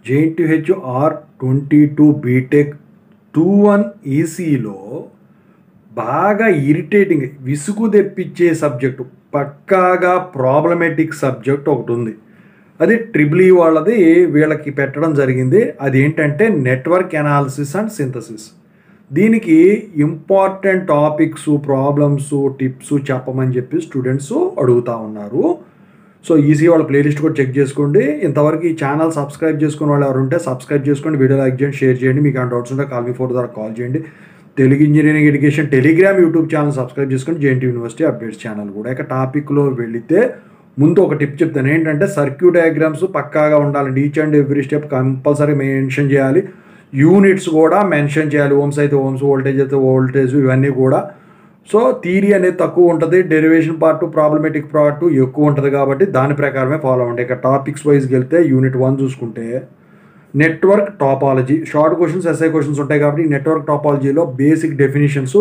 JNTH R22 BTech 2-1 ఈసీలో బాగా irritating విసుగు తెప్పించే సబ్జెక్టు, పక్కాగా ప్రాబ్లమేటిక్ సబ్జెక్ట్ ఒకటి ఉంది. అది ట్రిపుల్ ఈ వాళ్ళది వీళ్ళకి పెట్టడం జరిగింది. అది ఏంటంటే నెట్వర్క్ అనాలిసిస్ అండ్ సింథసిస్. దీనికి ఇంపార్టెంట్ టాపిక్స్, ప్రాబ్లమ్స్, టిప్స్ చెప్పమని చెప్పి స్టూడెంట్స్ అడుగుతూ ఉన్నారు. సో ఈజీ వాళ్ళ ప్లేలిస్ట్ కూడా చెక్ చేసుకోండి. ఇంతవరకు ఈ ఛానల్ సబ్స్క్రైబ్ చేసుకున్న వాళ్ళు ఎవరు ఉంటే సబ్స్క్రైబ్ చేసుకోండి, వీడియో లైక్ చేయండి, షేర్ చేయండి. మీకు ఆ డౌట్స్ ఉంటే కాల్ మీ 4 ద్వారా కాల్ చేయండి. Telugu engineering education Telegram YouTube channel subscribe చేసుకొని జేఎన్టీ యూనివర్సిటీ అప్డేట్స్ ఛానల్ కూడా. ఇక టాపిక్లో వెళితే ముందు ఒక టిప్ చెప్తాను. ఏంటంటే సర్క్యూట్ డయాగ్రామ్స్ పక్కాగా ఉండాలండి. Each and every step compulsory mention చేయాలి. యూనిట్స్ కూడా మెన్షన్ చేయాలి. ఓమ్స్ అయితే ఓమ్స్, వోల్టేజ్ అయితే వోల్టేజ్, ఇవన్నీ కూడా. సో థియరీ అనేది తక్కువ ఉంటుంది, డెరివేషన్ పార్ట్, ప్రాబ్లమేటిక్ పార్ట్ ఎక్కువ ఉంటుంది. కాబట్టి దాని ప్రకారమే ఫాలో అవ్వండి. ఇక టాపిక్స్ వైజ్కి వెళ్తే యూనిట్ 1 చూసుకుంటే network topology, short questions, SI questions ఉంటాయి. కాబట్టి నెట్వర్క్ టాపాలజీలో బేసిక్ డెఫినేషన్స్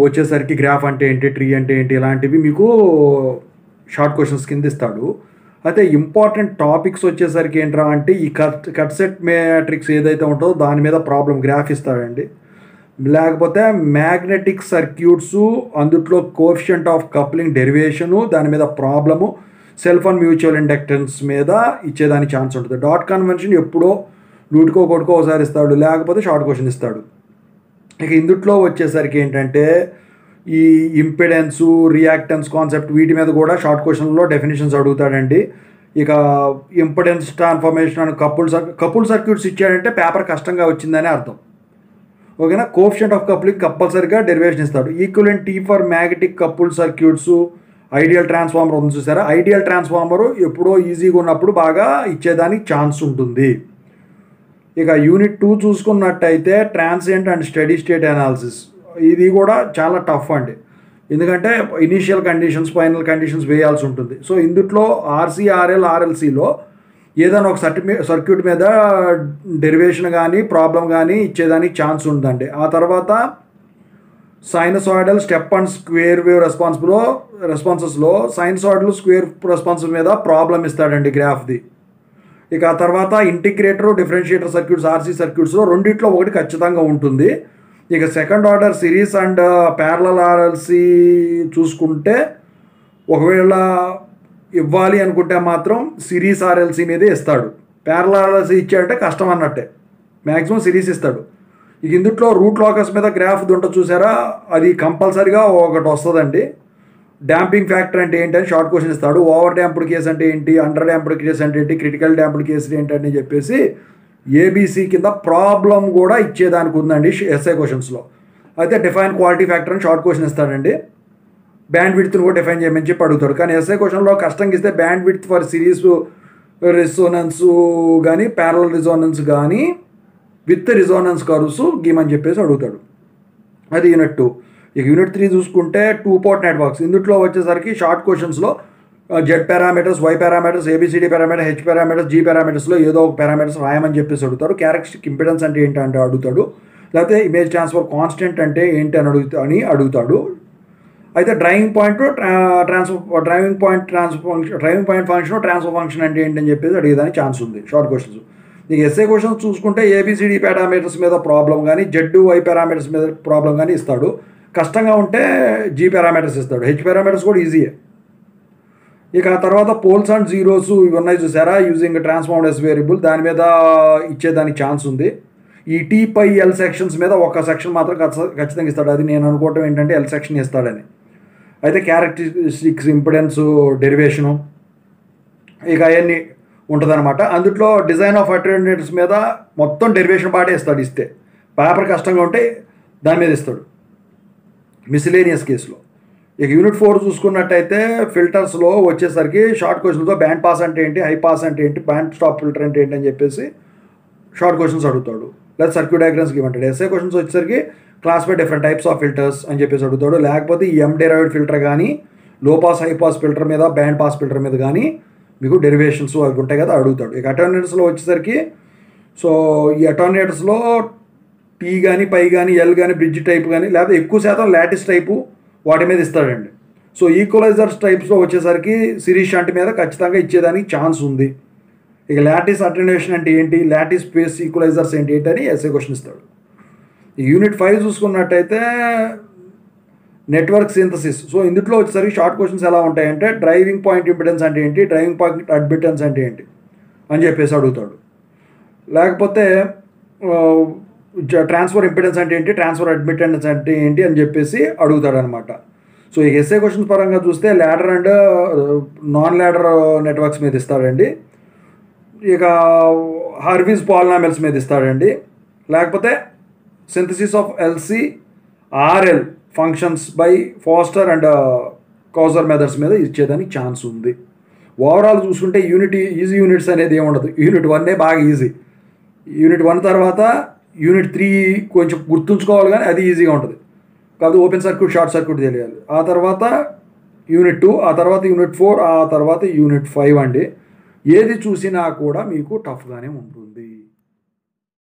వచ్చేసరికి గ్రాఫ్ అంటే ఏంటి, ట్రీ అంటే ఏంటి, ఇలాంటివి మీకు షార్ట్ క్వశ్చన్స్ కింద ఇస్తాడు. అయితే ఇంపార్టెంట్ టాపిక్స్ వచ్చేసరికి ఏంట్రా అంటే ఈ కట్ సెట్ మ్యాట్రిక్స్ ఏదైతే ఉంటుందో దాని మీద ప్రాబ్లం గ్రాఫ్ ఇస్తాడండి. లేకపోతే మ్యాగ్నెటిక్ సర్క్యూట్స్, అందుట్లో కోఎఫిషియంట్ ఆఫ్ కప్లింగ్ డెరివేషను, దాని మీద problem, self and mutual inductance మీద ఇచ్చేదానికి ఛాన్స్ ఉంటుంది. డాట్ కన్వెన్షన్ ఎప్పుడో నూటికో కొడుకో ఒకసారి ఇస్తాడు, లేకపోతే షార్ట్ క్వశ్చన్ ఇస్తాడు. ఇక ఇందుట్లో వచ్చేసరికి ఏంటంటే ఈ ఇంపెడెన్సు, రియాక్టెన్స్ కాన్సెప్ట్, వీటి మీద కూడా షార్ట్ క్వశ్చన్లో డెఫినేషన్స్ అడుగుతాడండి. ఇక impedance transformation and couple circuits ఇచ్చాడంటే పేపర్ కష్టంగా వచ్చిందని అర్థం. ఓకేనా. కోఎఫిషియంట్ ఆఫ్ కప్లింగ్ కంపల్సరీగా డెరివేషన్ ఇస్తాడు. Equivalent tea for magnetic couple circuits, ideal transformer ఉంది చూసారా, ఐడియల్ ట్రాన్స్ఫార్మరు ఎప్పుడో ఈజీగా ఉన్నప్పుడు బాగా ఇచ్చేదానికి ఛాన్స్ ఉంటుంది. ఇక యూనిట్ 2 చూసుకున్నట్టయితే transient and steady state analysis, ఇది కూడా చాలా టఫ్ అండి. ఎందుకంటే ఇనీషియల్ కండిషన్స్, ఫైనల్ కండిషన్స్ వేయాల్సి ఉంటుంది. సో ఇందుట్లో ఆర్సీఆర్ఎల్, ఆర్ఎల్సీలో ఏదైనా ఒక సర్క్యూట్ మీద డెరివేషన్ కానీ ప్రాబ్లం కానీ ఇచ్చేదానికి ఛాన్స్ ఉందండి. ఆ తర్వాత sinusoidal, step and square wave రెస్పాన్సెస్లో సైనసాయిడల్, స్క్వేర్ రెస్పాన్స్ మీద ప్రాబ్లం ఇస్తాడండి గ్రాఫ్ది. ఇక ఆ తర్వాత ఇంటిగ్రేటర్, డిఫరెన్షియేటర్ సర్క్యూట్స్, ఆర్సీ సర్క్యూట్స్లో రెండిట్లో ఒకటి ఖచ్చితంగా ఉంటుంది. ఇక second order series and parallel RLC చూసుకుంటే ఒకవేళ ఇవ్వాలి అనుకుంటే మాత్రం సిరీస్ ఆర్ఎల్సీ మీదే ఇస్తాడు. ప్యారలల్ ఆర్ఎల్సీ ఇచ్చాడంటే కష్టం అన్నట్టే, మ్యాక్సిమం సిరీస్ ఇస్తాడు. ఇక ఇందుట్లో రూట్ లాకస్ మీద గ్రాఫ్ ఉంటుంది చూసారా, అది కంపల్సరీగా ఒకటి వస్తుందండి. డాంపింగ్ ఫ్యాక్టర్ అంటే ఏంటని షార్ట్ క్వశ్చన్ ఇస్తాడు. ఓవర్ డ్యాంప్డ్ కేసు అంటే ఏంటి, అండర్ డ్యాంప్డ్ కేసు అంటే ఏంటి, క్రిటికల్ డ్యాంప్డ్ కేసు ఏంటని చెప్పేసి ఏబీసీ కింద ప్రాబ్లం కూడా ఇచ్చేదానికి ఉందండి ఎస్ఐ క్వశ్చన్స్లో. అయితే డిఫైన్ క్వాలిటీ ఫ్యాక్టర్ అని షార్ట్ క్వశ్చన్ ఇస్తాడండి. బ్యాండ్ విడ్త్ని కూడా డిఫైన్ చేయమని చెప్పి అడుగుతాడు. కానీ ఎస్ఐ క్వశ్చన్లో కష్టంగా ఇస్తే band width for series resonance కానీ, ప్యారలల్ రెసోనెన్స్ కానీ, విత్ రెసోనెన్స్ కర్వ్స్ గీమని చెప్పేసి అడుగుతాడు. అది యూనిట్ 2. ఇక యూనిట్ 3 చూసుకుంటే 2 పోర్ట్ నెట్వర్క్స్. ఇందులో వచ్చేసరికి షార్ట్ క్వశ్చన్స్లో Z parameters, Y parameters, ABCD parameter, H parameters, G పారామీటర్స్లో ఏదో ఒక పారామీటర్స్ రాయమని చెప్పేసి అడుగుతాడు. క్యారెక్టరిస్టిక్ ఇంపెడెన్స్ అంటే ఏంటంటే అడుగుతాడు. లేకపోతే ఇమేజ్ ట్రాన్స్ఫర్ కాన్స్టెంట్ అంటే ఏంటి అని అడుగుతాడు. అయితే driving point function, transfer function అంటే ఏంటని చెప్పేసి అడిగేదానికి ఛాన్స్ ఉంది షార్ట్ క్వశ్చన్స్. ఇక ఎస్ఏ క్వశ్చన్స్ చూసుకుంటే ఏబిసిడి పారామీటర్స్ మీద ప్రాబ్లం కానీ, జెడ్ వై పారామీటర్స్ మీద ప్రాబ్లం కానీ ఇస్తాడు. కష్టంగా ఉంటే జీ పారామీటర్స్ ఇస్తాడు. హెచ్ పారామీటర్స్ కూడా ఈజీయే. ఇక ఆ తర్వాత పోల్స్ అండ్ జీరోస్ ఇవి ఉన్నాయి చూసారా, యూజింగ్ ట్రాన్స్ఫార్మ్డ్ ఎస్ వేరియబుల్, దాని మీద ఇచ్చేదానికి ఛాన్స్ ఉంది. ఈ టీ పై ఎల్ సెక్షన్స్ మీద ఒక సెక్షన్ మాత్రం ఖచ్చితంగా ఇస్తాడు. అది నేను అనుకోవటం ఏంటంటే ఎల్ సెక్షన్ ఇస్తాడని. అయితే క్యారెక్టరిస్టిక్స్, ఇంపెడెన్స్, డెరివేషను, ఇక అవన్నీ ఉంటుందన్నమాట. అందుట్లో డిజైన్ ఆఫ్ అటెండెంట్స్ మీద మొత్తం డెరివేషన్ పార్టే ఇస్తాడు. ఇస్తే పేపర్ కష్టంగా ఉంటే దాని మీద ఇస్తాడు మిస్లేనియస్ కేసులో. ఇక యూనిట్ 4 చూసుకున్నట్టయితే ఫిల్టర్స్లో వచ్చేసరికి షార్ట్ క్వశ్చన్స్లో బ్యాండ్ పాస్ అంటే ఏంటి, హై పాస్ అంటే ఏంటి, బ్యాండ్ స్టాప్ ఫిల్టర్ అంటే ఏంటి అని చెప్పేసి షార్ట్ క్వశ్చన్స్ అడుగుతాడు. లేదా సర్క్యూట్ డయాగ్రామ్స్ ఇవ్వమంటాడు. ఎస్ఏ క్వశ్చన్స్ వచ్చేసరికి classify different types of filters అని చెప్పేసి అడుగుతాడు. లేకపోతే ఈ ఎం డెరైవ్డ్ ఫిల్టర్ కానీ, లో పాస్, హై పాస్ ఫిల్టర్ మీద, బ్యాండ్ పాస్ ఫిల్టర్ మీద కానీ మీకు డెరివేషన్స్ అవి ఉంటాయి కదా అడుగుతాడు. ఇక అటెండెన్స్లో వచ్చేసరికి సో ఈ అటెండెన్స్లో టీ కానీ, పై కానీ, ఎల్ కానీ, బ్రిడ్జ్ టైప్ కానీ, లేకపోతే ఎక్కువ శాతం లాటిస్ టైపు వాటి మీద ఇస్తాడండి. సో ఈక్వలైజర్స్ టైప్స్లో వచ్చేసరికి సిరీస్ షంట్ మీద ఖచ్చితంగా ఇచ్చేదానికి ఛాన్స్ ఉంది. ఇక లాటిస్ అటెన్యూయేషన్ అంటే ఏంటి, లాటిస్ స్పేస్ ఈక్వలైజర్స్ ఏంటి అని ఎస్ఏ క్వశ్చన్ ఇస్తాడు. యూనిట్ 5 చూసుకున్నట్టయితే నెట్వర్క్ సింథసిస్. సో ఇందులో వచ్చేసరికి షార్ట్ క్వశ్చన్స్ ఎలా ఉంటాయంటే డ్రైవింగ్ పాయింట్ ఇంపిడెన్స్ అంటే ఏంటి, డ్రైవింగ్ పాయింట్ అడ్మిటెన్స్ అంటే ఏంటి అని చెప్పేసి అడుగుతాడు. లేకపోతే ట్రాన్స్ఫర్ ఇంపిడెన్స్ అంటే ఏంటి, ట్రాన్స్ఫర్ అడ్మిటెన్స్ అంటే ఏంటి అని చెప్పేసి అడుగుతాడు అనమాట. సో ఈ ఎస్ఏ క్వశ్చన్స్ పరంగా చూస్తే ladder and non ladder networks మీద ఇస్తాడండి. ఇక హార్వీస్ పాలినామిల్స్ మీద ఇస్తాడండి. లేకపోతే synthesis of LC RL functions by Foster and Cauer methods మీద ఇచ్చేదానికి ఛాన్స్ ఉంది. ఓవరాల్ చూసుకుంటే ఈజీ యూనిట్స్ అనేది ఏముండదు. యూనిట్ 1 బాగా ఈజీ. యూనిట్ 1 తర్వాత యూనిట్ 3 కొంచెం గుర్తుంచుకోవాలి, కానీ అది ఈజీగా ఉంటుంది. కాదు ఓపెన్ సర్క్యూట్ షార్ట్ సర్క్యూట్ తెలియాలి. ఆ తర్వాత యూనిట్ 2, ఆ తర్వాత యూనిట్ 4, ఆ తర్వాత యూనిట్ 5 అండి. ఏది చూసినా కూడా మీకు టఫ్గానే ఉంటుంది.